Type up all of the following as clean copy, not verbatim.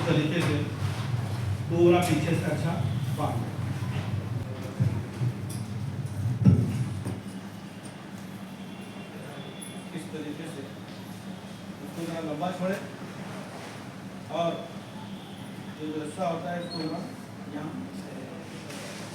तरीके से पूरा पीछे से अच्छा बांध दें। इस तरीके से उसको जरा लंबा छोड़े और जो रस्सा होता है इसको जरा यहाँ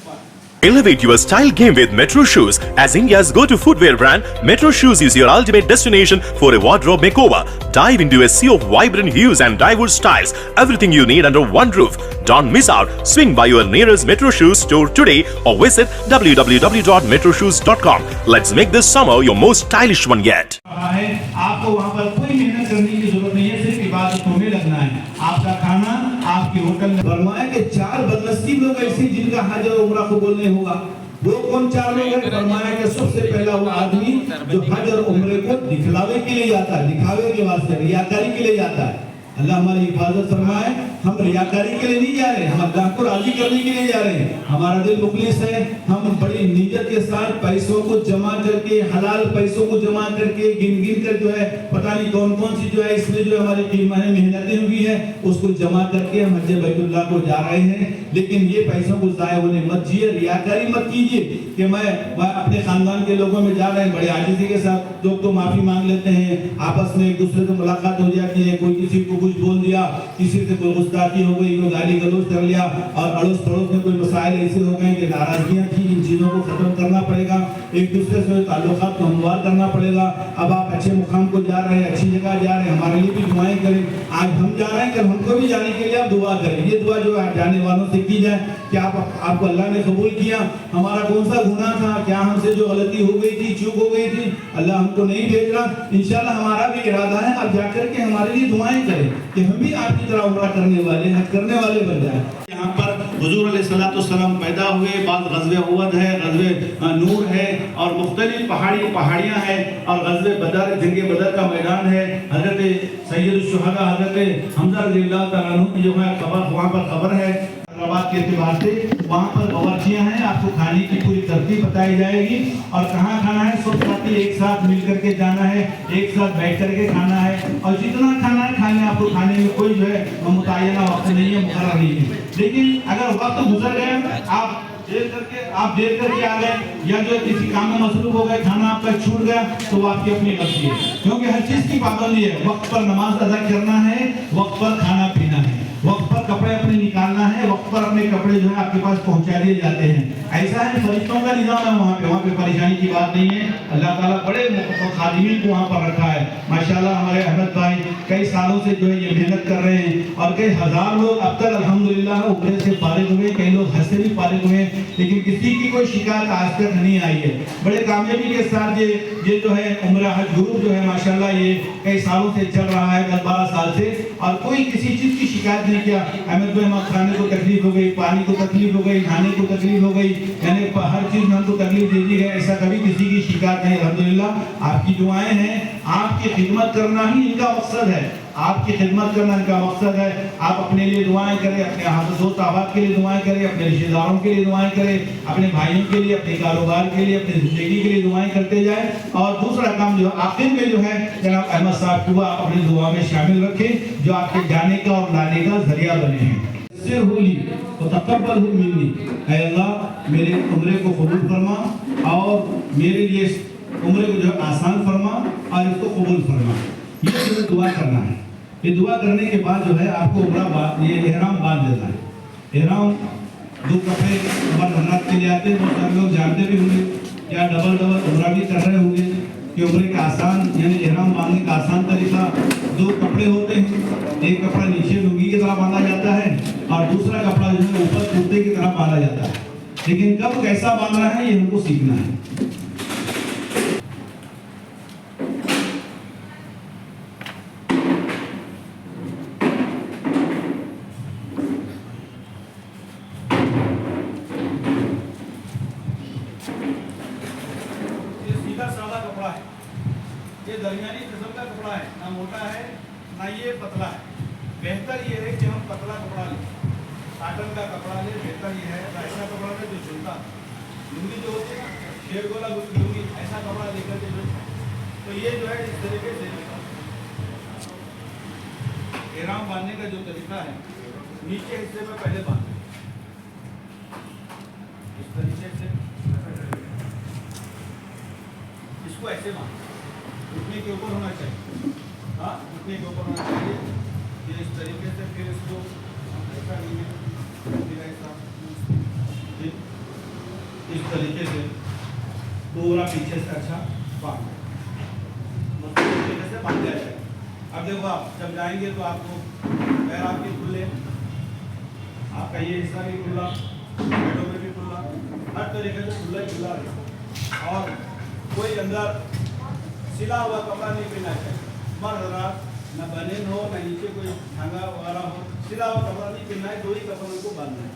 बांध। Elevate your style game with Metro Shoes. As India's go-to footwear brand, Metro Shoes is your ultimate destination for a wardrobe makeover. Dive into a sea of vibrant hues and diverse styles. Everything you need under one roof. Don't miss out. Swing by your nearest Metro Shoes store today or visit www.metroshoes.com. Let's make this summer your most stylish one yet. आपको वहाँ पर कोई मेहनत करने की जरूरत नहीं है, सिर्फ इबादतों में लगना है। आपका खाना आपके होटल में। फरमाया कि 4 बदनसीब लोग ऐसे जिनका हज और उम्रा कबूल नहीं होगा। वो कौन 4 लोग हैं? फरमाया कि सबसे पहला वो आदमी जो हज और उम्रे को दिखलावे के लिए जाता है, दिखावे के वास्ते, रियाकारी के लिए जाता है। अल्लाह हमारी हिफाजत फरमाए। हम रियाकारी के लिए नहीं जा रहे, हम अल्लाह को राजी करने के लिए जा रहे हैं। हमारा दिल मुखलिस है, हम बड़ी नीयत के साथ पैसों को जमा करके, हलाल पैसों को जमा करके, गिन गिन कर जो है पता नहीं कौन कौन सी जो है इसमें जो हमारी कीमतें मेहनतें हुई है उसको जमा करके हम हज बैतुल्लाह को जा रहे हैं। लेकिन ये पैसों को ज़ाया होने मत दीजिए, रियाकारी मत कीजिए कि मैं अपने खानदान के लोगों में जा रहे हैं, बड़े आजिज़ी के साथ लोग तो माफ़ी मांग लेते हैं, आपस में एक दूसरे से मुलाकात हो जाती है, कोई किसी को कुछ बोल दिया, किसी से कोई गुस्ताखी हो गई, कोई गाली गलौज कर लिया और अड़ोस पड़ोस में कोई मसाइल ऐसे हो गए कि नाराजगियां थी। इन चीज़ों को ख़त्म करना पड़ेगा, एक दूसरे से ताल्लुकात को हमवार करना पड़ेगा। अब आप अच्छे मुकाम को जा रहे हैं, अच्छी जगह जा रहे हैं, हमारे लिए भी दुआएं करें। आज हम जा रहे हैं, कल हमको भी जाने के लिए आप दुआ करें। ये दुआ जो है जाने वालों से की जाए कि आपको अल्लाह ने कबूल किया, हमारा कौन सा गुनाह था, क्या हमसे जो गलती हो गई थी, चूक हो गई थी, अल्लाह हमको नहीं भेज रहा। इंशाल्लाह हमारा भी इरादा है आप जाकर के हमारे लिए दुआएं करें कि हम भी आपकी तरह उम्रा करने वाले, हज करने वाले बन जाए। यहाँ पर हुजूर अलैहिस्सलाम पैदा हुए, बाद ग़ज़वे उहद है, ग़ज़वे नूर है और मुख्तलिफ पहाड़ियाँ हैं और ग़ज़वे बदर, जंगे बदर का मैदान है। हज़रत सैयदुश शुहदा हज़रत हमज़ा रज़ियल्लाहु तआला अन्हु की जो है खबर वहाँ पर खबर है हैदराबाद के एतबार से। वहाँ पर बावर्चियाँ हैं, आपको खाने की पूरी तरतीब बताई जाएगी और कहाँ खाना है, सब साथी एक साथ मिल करके जाना है, एक साथ बैठ करके खाना है और जितना खाना है खाने, आपको खाने में कोई जो है मुतय्यना वक्त नहीं है, मुकर्रर नहीं है। लेकिन अगर वक्त गुजर गया, आप देर करके आ गए या जो किसी काम में मसरूफ हो गए, खाना आपका छूट गया, तो वो आपकी अपनी गलती है, क्योंकि हर चीज की पाबंदी है। वक्त पर नमाज अदा करना है, वक्त पर खाना पीना है, वक्त पर कपड़े अपने निकालना है, वक्त पर अपने कपड़े जो है आपके पास पहुंचा दिए जाते हैं। ऐसा है, फरिश्तों का निजाम है वहाँ पे परेशानी की बात नहीं है। अल्लाह ताला बड़े खादिमीन को वहाँ पर रखा है। माशाल्लाह हमारे अहमद भाई कई सालों से जो है ये मेहनत कर रहे हैं और कई हजार लोग अब तक अल्हम्दुलिल्लाह उम्रे से फारिग हुए, कई लोग हज से भी फारिग हुए, लेकिन किसी की कोई शिकायत आज तक नहीं आई है। बड़े कामयाबी के साथ ये जो है उम्रा हज ग्रुप जो है माशाल्लाह ये कई सालों से चल रहा है, 10-12 साल से, और कोई किसी चीज़ की शिकायत नहीं किया। अहमद भाई हम खाने को तकलीफ हो गई, पानी को तकलीफ हो गई, खाने को तकलीफ हो गई, यानी हर चीज़ में हमको तकलीफ दे दी गई, ऐसा कभी किसी की शिकायत नहीं। अल्हम्दुलिल्लाह आपकी दुआएं हैं, आपकी खिदमत करना ही इनका मकसद है, आपकी खिदमत करना इनका मकसद है। आप अपने लिए दुआएं करें, अपने दोस्त अहबाब के लिए दुआएं करें, अपने रिश्तेदारों के लिए दुआएं करें, अपने भाइयों के लिए, अपने कारोबार के लिए, अपनी ज़िंदगी के लिए दुआएं करते जाएं। और दूसरा काम जो आखिर में जो है जनाब अहमद साहब को आप अपनी दुआ में शामिल रखें, जो आपके जाने का और लाने का जरिया बने हैं। तो तकब्बल मिन्नी, ऐ अल्लाह मेरे उम्रे को कबूल फरमा और मेरे लिए उम्रे को जो आसान फरमा और इसको कबूल फरमा। ये जो दुआ करना है, ये दुआ करने के बाद जो है आपको उम्रा ये एहराम बांध देना है। एहराम 2 कपड़े उम्रत के लिए आते हैं, बहुत सारे लोग जानते भी होंगे या डबल उम्रा भी कर रहे होंगे कि उम्रे का आसान यानी एहराम बांधने का आसान तरीका 2 कपड़े होते हैं। एक कपड़ा नीचे लुंगी की तरह बांधा जाता है और दूसरा कपड़ा जो है ऊपर कुर्ते की तरह बांधा जाता है। लेकिन कब कैसा बांधना है ये हमको सीखना है। सादा कपड़ा है, ये दरमियानी किस्म का कपड़ा है, ना मोटा है ना ये पतला है। बेहतर ये है कि हम पतला कपड़ा लें, काटन का कपड़ा लें, बेहतर ये है। ऐसा कपड़ा लें जो झुलता, लुंगी जो होती है ना शेरगोला लुंगी, ऐसा कपड़ा लेकर के जो, तो ये जो है इस तरीके से एहराम बांधने का जो तरीका है नीचे हिस्से में पहले बांधे इस तरीके से, इसको ऐसे बांधे, घुटने के ऊपर होना चाहिए, हाँ घुटने के ऊपर होना चाहिए, ये इस तरीके से। फिर इसको ऐसा नहीं है, फिर ऐसा, इस तरीके से पूरा पीछे से अच्छा बांध, मतलब इस तरीके से बांध दिया जाए। अब देखो आप जब जाएंगे तो आपको पैर आपके खुले, आपका ये हिस्सा भी खुला, पेटों में भी खुला, हर तरीके से खुला खुला रहे। और कोई अंदर सिला हुआ कपड़ा नहीं पहनना चाहिए। मर्द रात न बनियान हो न नीचे कोई धागा वगैरह हो, सिला हुआ कपड़ा नहीं पहनना है, दो ही कपड़ों को बांधना है।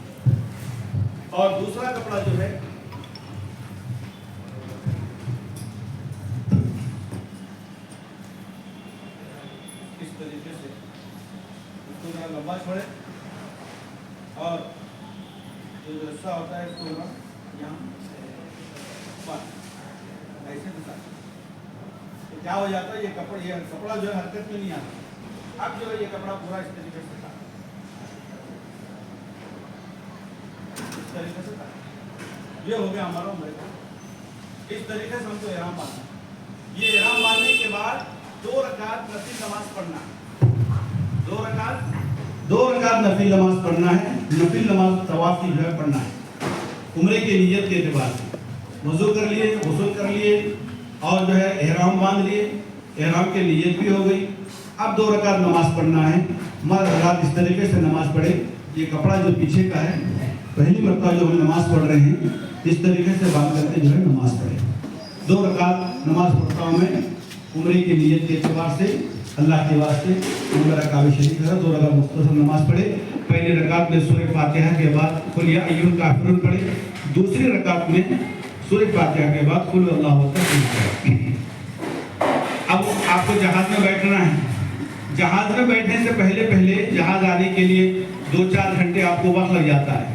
और दूसरा कपड़ा जो है इस तरीके से इसको जरा लंबा छोड़े और जो रस्सा होता है इसको यहाँ ऐसे दिखा, तो क्या हो जाता है ये कपड़ा जो है हरकत में नहीं आता। अब जो है ये कपड़ा पूरा इस तरीके से था, इस तरीके से था, ये हो गया हमारा उम्र का। इस तरीके से हमको एहराम बांधना। ये एहराम बांधने के बाद 2 रकात नफिल नमाज पढ़ना है। 2 रकात नफिल नमाज पढ़ना है। नफिल नमाज तवाफ की जो है पढ़ना है उम्रे की नियत के एतबार से। वज़ू कर लिए, गुस्ल कर लिए और जो है एहराम बांध लिए, एहराम की नियत भी हो गई। अब 2 रकात नमाज पढ़ना है। मर्द हज़रात इस तरीके से नमाज पढ़े, ये कपड़ा जो पीछे का है, पहली मरतबा जो हम नमाज पढ़ रहे हैं इस तरीके से बांध करके जो है नमाज पढ़े। 2 रकात नमाज पढ़ता हूँ मैं उम्रे की नियत के एतबार से, अल्लाह के वास्ते। उम्र काबे शरीफ है, 2 रकात मुख्तसर नमाज पढ़े। पहली रकात में सूरह फातिहा के बाद कुल या अय्युल काफिरून पढ़े। दूसरी रकात में सूरह फातिहा के बाद कुल अल्लाहु अकबर। अब आपको जहाज में बैठना है। जहाज में बैठने से पहले जहाज आने के लिए 2-4 घंटे आपको वक्त लग जाता है।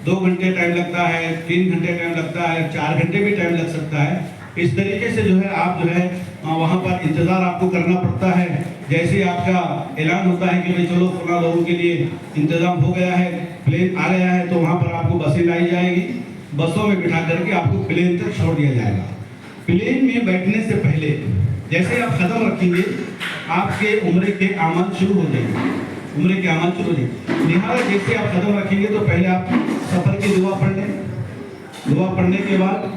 2 घंटे टाइम लगता है, 3 घंटे टाइम लगता है, 4 घंटे भी टाइम लग सकता है। इस तरीके से जो है आप जो है वहाँ पर इंतज़ार आपको करना पड़ता है। जैसे आपका ऐलान होता है कि भाई चलो फलां लोगों के लिए इंतज़ाम हो गया है, प्लेन आ गया है, तो वहाँ पर आपको बसें लाई जाएगी। बसों में बिठा करके आपको प्लेन तक छोड़ दिया जाएगा। प्लेन में बैठने से पहले जैसे आप कदम रखेंगे आपके उम्रे के आमाल शुरू हो जाएंगे। उम्रे के आमाल शुरू हो जाएंगे। लिहाजा जैसे आप कदम रखेंगे तो पहले आप सफ़र की दुआ पढ़ लें। दुआ पढ़ने के बाद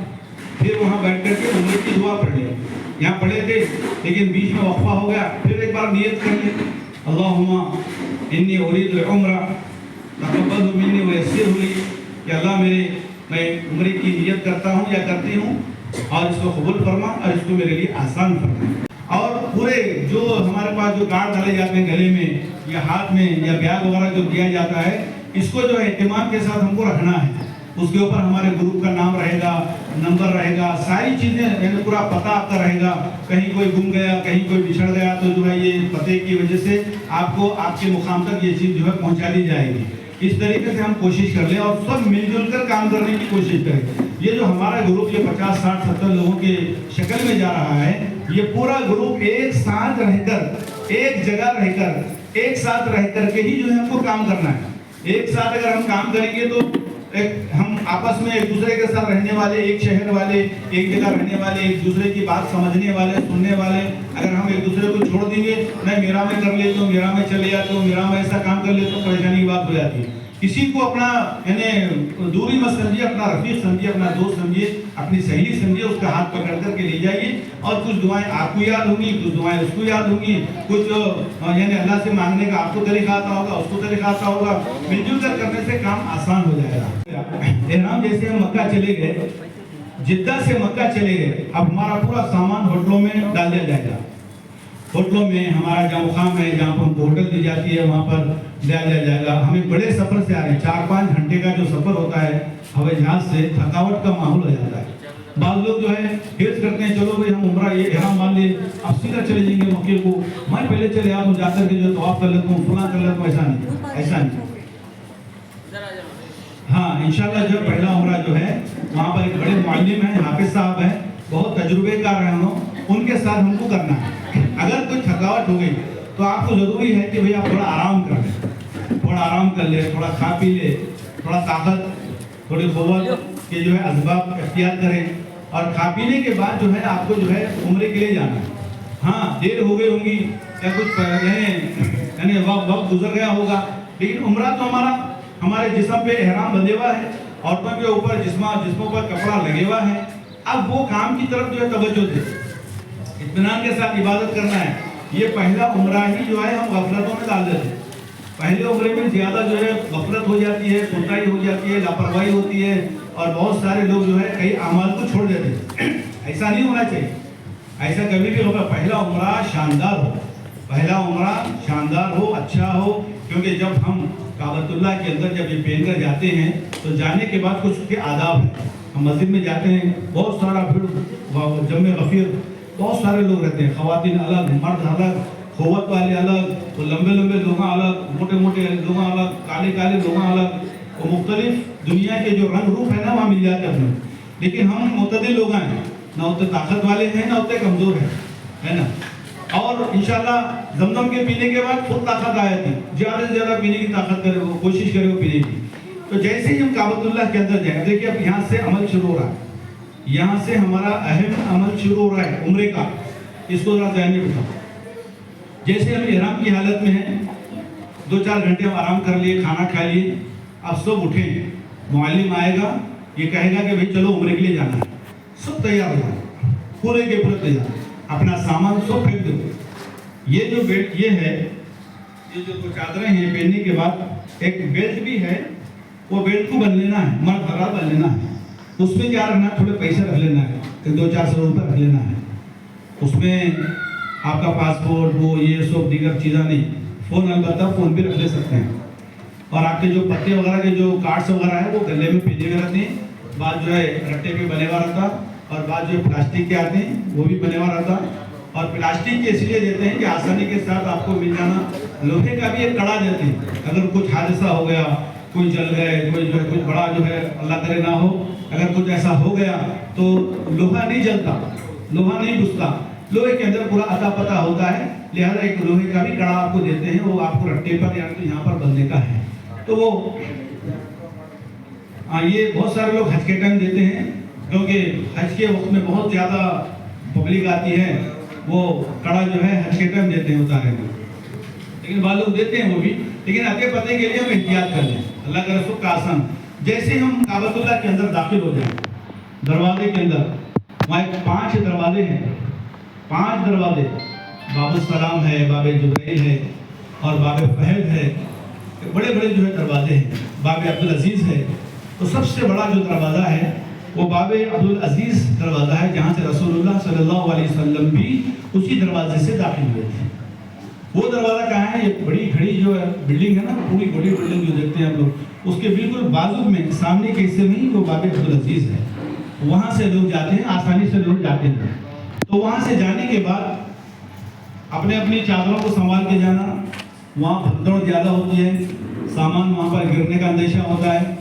फिर वहाँ बैठ करके उम्रे की दुआ पढ़ लें। यहाँ पढ़े थे लेकिन बीच में वक्फा हो गया, फिर एक बार नियत कर लें, अल्लाहुम्मा इन्नी उरीदुल उम्रा तक़ब्बल मिन्नी व यस्सिर ली, कि अल्लाह मैं उम्रे की नियत करता हूँ या करती हूँ और इसको कबूल फरमा और इसको मेरे लिए आसान फरमा। और पूरे जो हमारे पास जो कार्ड डाले जाते हैं गले में या हाथ में या बैग वगैरह जो दिया जाता है, इसको जो है एहतिमाम के साथ हमको रखना है। उसके ऊपर हमारे ग्रुप का नाम रहेगा, नंबर रहेगा, सारी चीज़ें यानी पूरा पता आपका रहेगा। कहीं कोई गुम गया, कहीं कोई बिछड़ गया तो जो है ये पते की वजह से आपको आपके मुकाम तक ये चीज़ जो है पहुंचा दी जाएगी। इस तरीके से हम कोशिश कर लें और सब मिलजुल कर काम करने की कोशिश करें। ये जो हमारा ग्रुप ये 50, 60, 70 लोगों के शक्ल में जा रहा है, ये पूरा ग्रुप एक साथ रहकर, एक जगह रहकर, एक साथ रह करके ही जो है हमको काम करना है। एक साथ अगर हम काम करेंगे तो हम आपस में एक दूसरे के साथ रहने वाले, एक शहर वाले, एक जगह रहने वाले, एक दूसरे की बात समझने वाले, सुनने वाले, अगर हम एक दूसरे को छोड़ देंगे, नहीं मेरा मैं कर लेता हूँ, मेरा मैं चले जाता हूँ, मेरा मैं ऐसा काम कर लेता हूँ, परेशानी की बात हो जाती है। किसी को अपना यानी दूरी मत समझिए, अपना रफीक समझिए, अपना दोस्त समझिए, अपनी सहेली समझिए, उसका हाथ पकड़ करके ले जाइए और कुछ दुआएं आपको याद होंगी, कुछ दुआएं उसको याद होंगी, कुछ यानी अल्लाह से मांगने का आपको तरीका आता होगा, उसको तरीका आता होगा। मिलजुल कर करने से काम आसान हो जाएगा। एहराम जैसे हम मक्का चले गए, जिद्दा से मक्का चले गए, अब हमारा पूरा सामान होटलों में डाल दिया जाएगा। होटलों में हमारा जहाँ मुकाम है, जहाँ पर हमको होटल दी जाती है, वहाँ पर ले दिया जाएगा। हमें बड़े सफ़र से आ रहे हैं, 4-5 घंटे का जो सफ़र होता है हवाई जहाज़ से, थकावट का माहौल हो जाता है। बाद लोग जो है हिर्स करते हैं, चलो भाई हम उम्रा ये एहराम मान लिए, अब सीधा चले जाएंगे मक्के को, मैं पहले चले आता हूँ, जाकर के जो तवाफ कर लेता हूँ, फुला कर लेता हूँ। ऐसा नहीं, ऐसा नहीं। हाँ, इंशाल्लाह जब पहला उम्रा जो है वहाँ पर एक बड़े मुअल्लिम हैं, हाफिज साहब हैं, बहुत तजुर्बेकार हैं, उनके साथ हमको करना है। अगर कोई थकावट हो गई तो आपको ज़रूरी है कि भैया थोड़ा आराम कर लें, थोड़ा आराम कर ले, थोड़ा खा पी ले, थोड़ा ताकत, थोड़ी क़ुव्वत के जो है असबाब इख्तियार करें, और खा पीने के बाद जो है आपको जो है उम्रे के लिए जाना है। हाँ, देर हो गई होगी या कुछ यानी वक्त गुजर गया होगा, लेकिन उम्रा तो हमारे जिस्म पे एहराम बंधे हुआ है, औरतों के ऊपर जिस्मों पर कपड़ा लगे हुआ है। अब वो काम की तरफ जो है तवज्जो दे, इत्मीनान के साथ इबादत करना है। ये पहला उम्रा ही जो है हम गफलतों में डाल देते हैं। पहले उम्रे में ज़्यादा जो है गफलत हो जाती है, कोताही हो जाती है, लापरवाही होती है, और बहुत सारे लोग जो है कई अमाल को छोड़ देते हैं। ऐसा नहीं होना चाहिए, ऐसा कभी भी होगा। पहला उम्रा शानदार हो, पहला उम्रा शानदार हो, अच्छा हो, क्योंकि जब हम काबतुल्लाह के अंदर जब ये पहन कर जाते हैं तो जाने के बाद कुछ उसके आदाब हैं। हम मस्जिद में जाते हैं, बहुत सारा भीड़, जम्मे गफीर, बहुत सारे लोग रहते हैं, ख़वातीन अलग, मर्द अलग, क़ुव्वत वाले अलग, वो लंबे लंबे लोग अलग, मोटे मोटे लोग अलग, काले काले लोग अलग, वो मुख्तलिफ दुनिया के जो रंग रूप है ना वहाँ मिल जाते हैं अपने। लेकिन हम मुतदिल लोग हैं, ना उतने ताकत वाले हैं ना उतने कमज़ोर हैं, है ना। और इंशाल्लाह जमजम के पीने के बाद खुद ताकत आया थी, ज़्यादा से ज़्यादा पीने की ताकत करे, वो कोशिश करे वो पीने की। तो जैसे ही हम काबतुल्लाह के अंदर जाए, देखिए अब यहाँ से अमल शुरू हो रहा है, यहाँ से हमारा अहम अमल शुरू हो रहा है उम्रे का। इसको ज़रा ध्यान में बिठाओ। जैसे हम इहराम की हालत में हैं, 2-4 घंटे हम आराम कर लिए, खाना खा लिए, अब सब उठें, मुअल्लिम आएगा, ये कहेगा कि भाई चलो उम्रे के लिए जाना है। सब तैयार हो जाए, पूरे के पूरे तैयार, अपना सामान सब फेंक दो। ये जो बेल्ट ये है, ये जो चादरें हैं पहनने के बाद एक बेल्ट भी है, वो बेल्ट को बन लेना है, मर्द हरा बन लेना है। उसमें क्या रखना है, थोड़े पैसे रख लेना है, 200-400 रुपये रख लेना है। उसमें आपका पासपोर्ट, वो ये सब दीगर चीज़ें नहीं, फ़ोन अलबत्ता फ़ोन भी रख ले सकते हैं। और आपके जो पत्ते वगैरह के जो कार्ड्स वगैरह है वो गले में पहने हुए रहते हैं, बाद जो है रट्टे पे बने हुआ रहता, और बाद जो प्लास्टिक के आते हैं वो भी बने हुआ रहता। और प्लास्टिक के इसलिए देते हैं कि आसानी के साथ आपको मिल जाना। लोहे का भी एक कड़ा देते हैं, अगर कुछ हादसा हो गया, कोई जल गए, कोई जो है कुछ बड़ा जो है अल्लाह करे ना हो, अगर कुछ ऐसा हो गया तो लोहा नहीं जलता, लोहा नहीं बुझता, लोहे के अंदर पूरा अता पता होता है। लिहाजा एक लोहे का भी कड़ा आपको देते हैं, वो आपको रट्टे पर या तो यहाँ पर बंधने का है। तो वो ये बहुत सारे लोग हज के टाइम देते हैं, क्योंकि हज के वक्त में बहुत ज़्यादा पब्लिक आती है, वो कड़ा जो है हज के टाइम देते हैं उतारे में। लेकिन बाद लोग देते हैं वो भी, लेकिन अते पते के लिए हम एहतियात कर लें, अल्लाह का रसूल का आसान। जैसे हम काबतुल्लाह के अंदर दाखिल हो जाए, दरवाजे के अंदर वहाँ 5 दरवाजे हैं, 5 दरवाजे, बाब सलाम है, बाब जुबैल है, और बाब फहद है, बड़े बड़े जो है दरवाजे हैं। बाब अब्दुल अजीज़ है, तो सबसे बड़ा जो दरवाज़ा है वो बाब अब्दुल अजीज़ दरवाज़ा है, जहाँ से रसूलुल्लाह सल्लल्लाहु अलैहि वसल्लम भी उसी दरवाजे से दाखिल हुए थे। वो दरवाज़ा कहाँ है, ये बड़ी खड़ी जो है बिल्डिंग है ना, पूरी बड़ी बिल्डिंग जो देखते हैं आप लोग, उसके बिल्कुल बाजू में सामने के हिस्से में ही वो बाब अब्दुल अजीज़ है। वहाँ से लोग जाते हैं, आसानी से लोग जाते हैं। तो वहाँ से जाने के बाद अपने अपनी चादरों को संभाल के जाना, वहाँ भगदड़ ज़्यादा होती है, सामान वहाँ पर गिरने का अंदेशा होता है,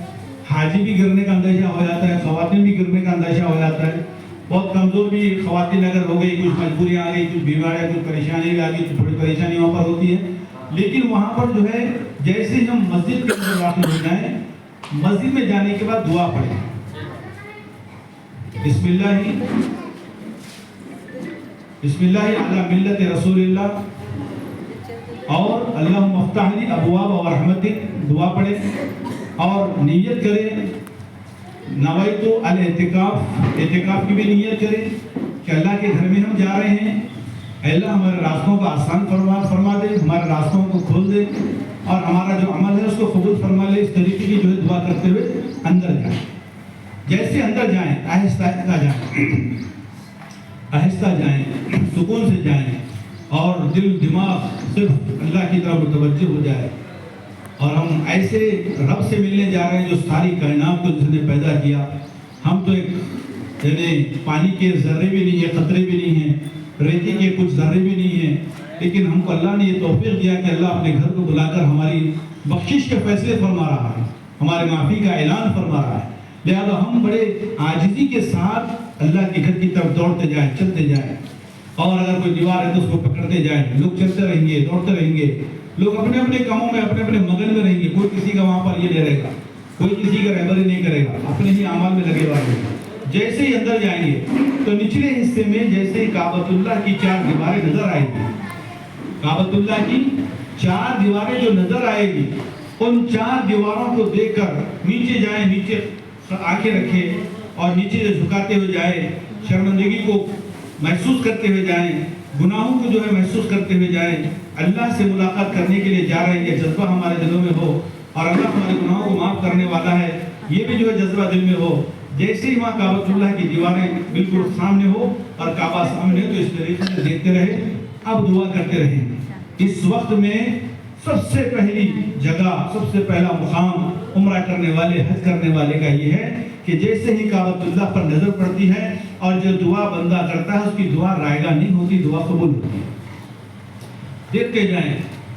हाजी भी गिरने का अंदेशा हो जाता है, ख़वातीन भी गिरने का अंदेशा हो जाता है। बहुत कमज़ोर भी ख़वातीन अगर हो गई, कुछ मजबूरियाँ आ गई, कुछ बीमारियाँ, कुछ परेशानी आ गई, तो थोड़ी परेशानी वहाँ पर होती है। लेकिन वहाँ पर जो है जैसे हम मस्जिद के अंदर दाखिल हो जाएँ, मस्जिद में जाने के बाद दुआ पढ़ें, बिस्मिल्लाह अला मिल्लत रसूलिल्लाह, और अल्लाह मफ्ताहली अबवाब व रहमतिक, दुआ पढ़ें और नियत करें, नवाइतु अल एतिकाफ, एतिकाफ की भी नियत करें कि अल्लाह के घर में हम जा रहे हैं, अल्लाह हमारे रास्तों को आसान फरमा दे, हमारे रास्तों को खोल दे, और हमारा जो अमल है उसको कबूल फरमा ले। इस तरीके की जो है दुआ करते हुए अंदर जाएं। जैसे अंदर जाएं, आहिस्ता आहिस्ता जाएं, आहिस्ता जाएं, सुकून से जाएं, और दिल दिमाग सिर्फ अल्लाह की तरफ मुतवज्जह हो जाए। और हम ऐसे रब से मिलने जा रहे हैं जो सारी कायनात को जिसने पैदा किया। हम तो एक यानी पानी के ज़र्रे भी नहीं है, क़तरे भी नहीं हैं, रेती के कुछ ज़र्रे भी नहीं हैं, लेकिन हमको अल्लाह ने ये तौफीक दिया कि अल्लाह अपने घर को बुलाकर हमारी बख्शिश के फैसले फरमा रहा है, हमारे माफ़ी का ऐलान फरमा रहा है। लिहाजा हम बड़े आजिज़ी के साथ अल्लाह के घर की तरफ दौड़ते जाएँ, चलते जाएँ, और अगर कोई दीवार है तो उसको पकड़ते जाएँ। लोग चलते रहेंगे, दौड़ते रहेंगे, लोग अपने अपने कामों में अपने अपने मगन में रहेंगे, कोई किसी का वहाँ पर ये नहीं रहेगा, कोई किसी का रहबरी नहीं करेगा, अपने ही अमाल में लगे हुए हैं। जैसे ही अंदर जाएंगे तो निचले हिस्से में जैसे ही काबतुल्लाह की 4 दीवारें नजर आएगी, काबतुल्लाह की 4 दीवारें जो नजर आएगी, उन 4 दीवारों को देखकर नीचे जाए, नीचे आंखें रखे और नीचे जो झुकाते हुए जाए, शर्मिंदगी को महसूस करते हुए जाएं, गुनाहों को जो है महसूस करते हुए जाएं, अल्लाह से मुलाकात करने के लिए जा रहे हैं, ये जज्बा हमारे दिलों में हो और अल्लाह हमारे गुनाहों को माफ़ करने वाला है, ये भी जो है जज्बा दिल में हो। जैसे ही वहाँ काबतुल्लाह की दीवारें बिल्कुल सामने हो और काबा सामने हो तो इस तरीके से देखते रहे, अब दुआ करते रहे। इस वक्त में सबसे पहली जगह, सबसे पहला मुकाम उम्रा करने वाले, हज करने वाले का ये है कि जैसे ही काबतुल्लाह पर नजर पड़ती है और जो दुआ बंदा करता है उसकी दुआ रायगा नहीं होती, दुआ कबूल होती है। देखते जाएं,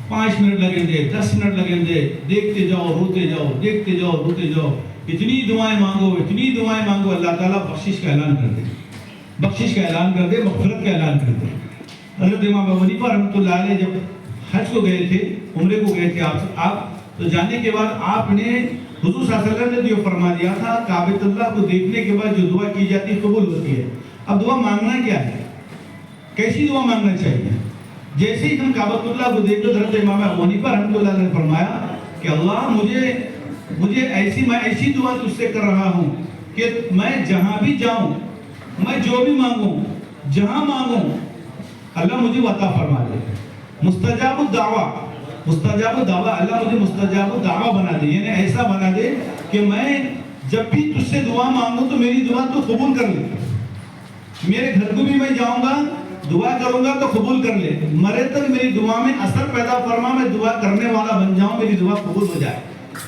5 मिनट लगेंगे, 10 मिनट लगेंगे, देखते जाओ, रोते जाओ, देखते जाओ, रोते जाओ, इतनी दुआएं मांगो, इतनी दुआएं मांगो, अल्लाह ताला बख्शिश का ऐलान कर दे, बख्शिश का ऐलान कर दे, मग़फ़िरत का ऐलान कर दे। हज़रत इमाम अबू हनीफा रहमतुल्लाह अलैह जब हज को गए थे, उम्रे को गए थे आप तो जाने के बाद आपने हुज़ूर सल्लल्लाहु अलैहि वसल्लम ने जो फरमा दिया था, काबतुल्लाह को देखने के बाद जो दुआ की जाती है कबूल होती है। अब दुआ मांगना क्या है, कैसी दुआ मांगना चाहिए? जैसे ही हम काबतुल्लाह को देखते हज़रत इमाम अबू हनीफा रहमतुल्लाह अलैह ने फरमाया कि अल्लाह मुझे ऐसी दुआ तुझसे कर रहा हूँ कि मैं जहाँ भी जाऊँ, मैं जो भी मांगूँ, जहाँ मांगूँ, अल्लाह मुझे अता फरमा दे। मुस्तजाबुद दावा, अल्लाह मुझे मुस्तजाबुद दावा बना दे, यानी ऐसा बना दे कि मैं जब भी तुझसे दुआ मांगूँ तो मेरी दुआ तो कबूल कर ले। मेरे घर को भी मैं जाऊँगा, दुआ करूँगा तो कबूल कर ले, मरे तक मेरी दुआ में असर पैदा फरमा, मैं दुआ करने वाला बन जाऊँ, मेरी दुआ कबूल हो जाए।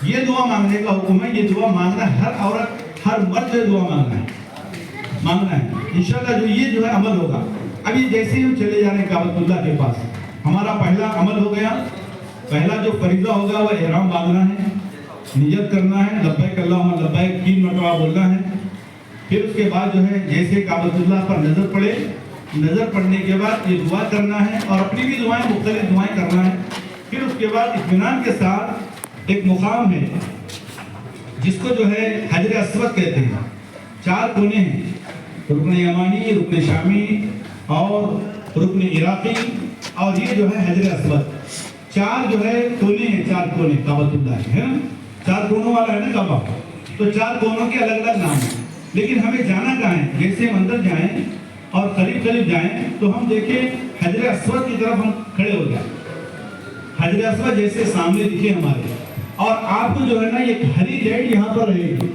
ये दुआ मांगने का हुक्म है, ये दुआ मांगना हर औरत, हर मर्द से दुआ मांगना है इंशाअल्लाह। जो है अमल होगा। अभी जैसे ही हम चले जा रहे हैं काबतुल्लाह के पास, हमारा पहला अमल हो गया, पहला जो फरीज़ा होगा वह इहराम बांधना है, नियत करना है, लब्बैक अल्लाहुम्मा लब्बैक 3 मरतबा बोलना है। फिर उसके बाद जो है जैसे काबतुल्लाह पर नजर पड़े, नजर पड़ने के बाद ये दुआ करना है और अपनी भी दुआएं, मुख्तलिफ दुआएं करना है। फिर उसके बाद इत्मीनान के साथ एक मुकाम है जिसको जो है हजर अस्वद कहते हैं। 4 कोने हैं, रुकन यमानी, रुकन शामी और रुकन इराकी, और ये जो है हजर अस्वद। 4 जो है कोने हैं, 4 कोने काबतुल्लाह है ना, 4 कोनों वाला है ना काबा, तो 4 कोनों के अलग अलग नाम हैं। लेकिन हमें जाना कहाँ है? जैसे हम अंदर जाएं और करीब करीब जाएं तो हम देखें हजर अस्वद की तरफ हम खड़े हो जाए, हजर अस्वद जैसे सामने दिखे हमारे, और आपको जो है ना एक हरी लाइट यहाँ पर रहेगी,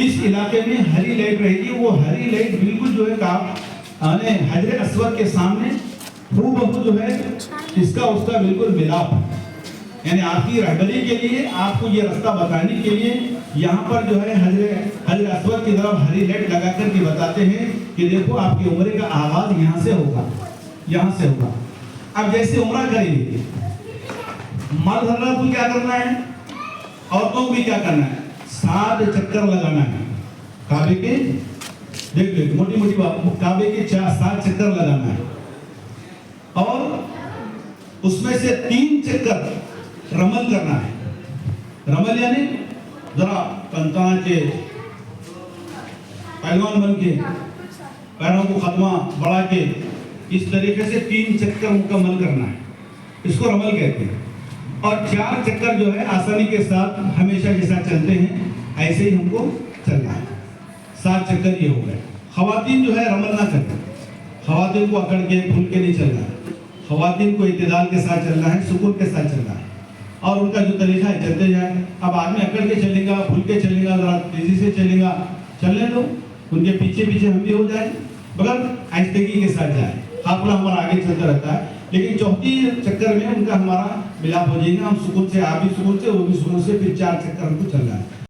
इस इलाके में हरी लाइट रहेगी। वो हरी लाइट बिल्कुल जो है हजर अस्वद के सामने हूबहू जो है इसका उसका बिल्कुल मिलाप, यानी आपकी रहबरी के लिए, आपको ये रास्ता बताने के लिए यहाँ पर जो है हजर अस्वद की तरफ हरी लाइट लगा कर के बताते हैं कि देखो आपकी उम्र का आगाज यहाँ से होगा, यहाँ से होगा। अब जैसे उम्र करेंगे, मर्द हजरात को क्या करना है, औरतों को भी क्या करना है? 7 चक्कर लगाना है काबे के, देख मोटी मोटी बात, काबे के 7 चक्कर लगाना है, और उसमें से 3 चक्कर रमल करना है। रमल यानी जरा कंतान के पहलवान बन के पैरों को खत्मा बढ़ा के इस तरीके से 3 चक्कर मुकम्मल करना है, इसको रमल कहते हैं। और 4 चक्कर जो है आसानी के साथ हमेशा जैसा चलते हैं ऐसे ही हमको चलना है। 7 चक्कर ये हो गए। खवातीन जो है रमल ना करते, खवातीन को अकड़ के फूल के नहीं चलना है, खवातीन को इत्तेदाल के साथ चलना है, सुकून के साथ चलना है, और उनका जो तरीका है चलते जाए। अब आदमी अकड़ के चलेगा, फूल के चलेगा, जरा तेजी से चलेगा, चलने दो, उनके पीछे पीछे हम भी हो जाए, मगर आहिस्तगी के साथ जाए। काफिला हमारा आगे चलता रहता है, लेकिन 4 चक्कर में उनका हमारा मिलाप हो जाएगा। हम सुकून से, आप भी सुकून से, वो भी सुकून से, फिर 4 चक्कर हमको चलना है।